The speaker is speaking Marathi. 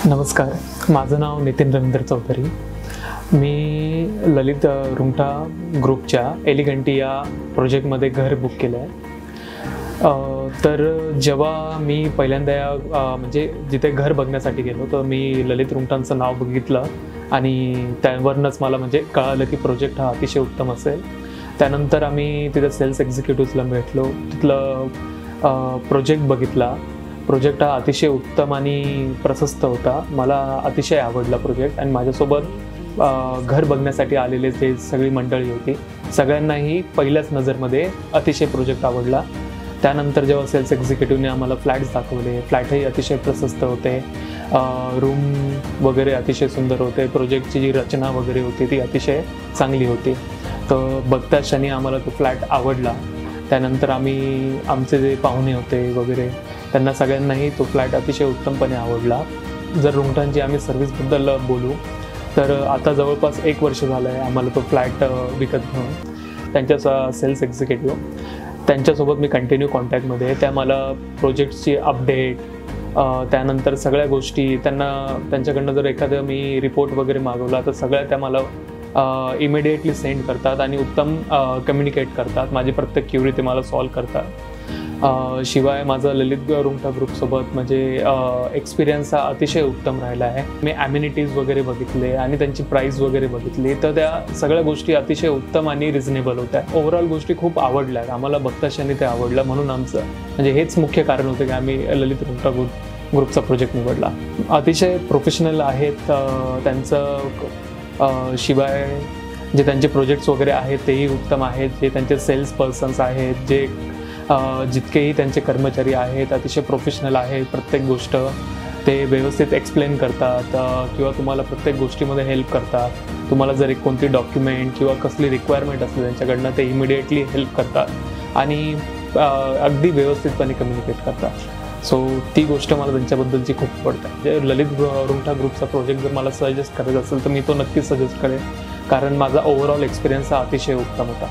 नमस्कार, माझं नाव नितीन रवींद्र चौधरी। मी ललित रुंगटा ग्रुपच्या एलिगंटी या प्रोजेक्टमध्ये घर बुक केलं आहे। तर जेव्हा मी पहिल्यांदा म्हणजे जिथे घर बघण्यासाठी गेलो तर मी ललित रुंगटांचं नाव बघितलं आणि त्यावरूनच मला म्हणजे कळालं की प्रोजेक्ट हा अतिशय उत्तम असेल। त्यानंतर आम्ही तिथे सेल्स एक्झिक्युटिव्हला भेटलो, तिथलं प्रोजेक्ट बघितला। प्रोजेक्ट हा अतिशय उत्तम आणि प्रशस्त होता। मला अतिशय आवडला प्रोजेक्ट आणि माझ्यासोबत घर बघण्यासाठी आलेले जे सगळी मंडळी होती सगळ्यांनाही पहिल्याच नजरमध्ये अतिशय प्रोजेक्ट आवडला। त्यानंतर जेव्हा सेल्स एक्झिक्युटिव्हने आम्हाला फ्लॅट्स दाखवले, फ्लॅटही अतिशय प्रशस्त होते, रूम वगैरे अतिशय सुंदर होते, प्रोजेक्टची जी रचना वगैरे होती ती अतिशय चांगली होती। तर बघता क्षणी आम्हाला तो फ्लॅट आवडला। त्यानंतर आम्ही आमचे जे पाहुणे होते वगैरे त्यांना सगळ्यांनाही तो फ्लॅट अतिशय उत्तमपणे आवडला। जर रुंगटांची आम्ही सर्व्हिसबद्दल बोलू तर आता जवळपास 1 वर्ष झालं आहे आम्हाला तो फ्लॅट विकत घेऊन। त्यांच्या सेल्स एक्झिक्युटिव्ह त्यांच्यासोबत मी कंटिन्यू कॉन्टॅक्टमध्ये आहे। त्या मला प्रोजेक्टची अपडेट त्यानंतर सगळ्या गोष्टी त्यांच्याकडनं जर एखादं मी रिपोर्ट वगैरे मागवला तर सगळ्या त्या मला इमिडिएटली सेंड करतात आणि उत्तम कम्युनिकेट करतात। माझी प्रत्येक क्युरी ते मला सॉल्व करतात। शिवाय माझा ललित रुंगटा ग्रुपसोबत म्हणजे एक्सपिरियन्स हा अतिशय उत्तम राहिला आहे। मी ॲम्युनिटीज वगैरे बघितले आणि त्यांची प्राईस वगैरे बघितली तर त्या सगळ्या गोष्टी अतिशय उत्तम आणि रिझनेबल होत्या। ओव्हरऑल गोष्टी खूप आवडल्या, आम्हाला बघताक्षणी ते आवडलं, म्हणून आमचं म्हणजे हेच मुख्य कारण होतं की आम्ही ललित रुंगटा ग्रुपचा प्रोजेक्ट निवडला। अतिशय प्रोफेशनल आहेत त्यांचं। शिवाय जे त्यांचे प्रोजेक्ट्स वगैरे आहेत तेही उत्तम आहेत। जे त्यांचे सेल्स पर्सन्स आहेत, जे जितकेही त्यांचे कर्मचारी आहेत अतिशय प्रोफेशनल आहेत। प्रत्येक गोष्ट ते व्यवस्थित एक्सप्लेन करतात किंवा तुम्हाला प्रत्येक गोष्टीमध्ये हेल्प करतात। तुम्हाला जर एक कोणती डॉक्युमेंट किंवा कसली रिक्वायरमेंट असली त्यांच्याकडनं ते इमिडिएटली हेल्प करतात आणि अगदी व्यवस्थितपणे कम्युनिकेट करतात। सो ती गोष्ट मला त्यांच्याबद्दलची खूप आवडते। ललित रुंगटा ग्रुपचा प्रोजेक्ट जर मला सजेस्ट करायचा असेल तर मी तो नक्कीच सजेस्ट करेन, कारण माझा ओव्हरऑल एक्सपिरियन्स हा अतिशय उत्तम होता।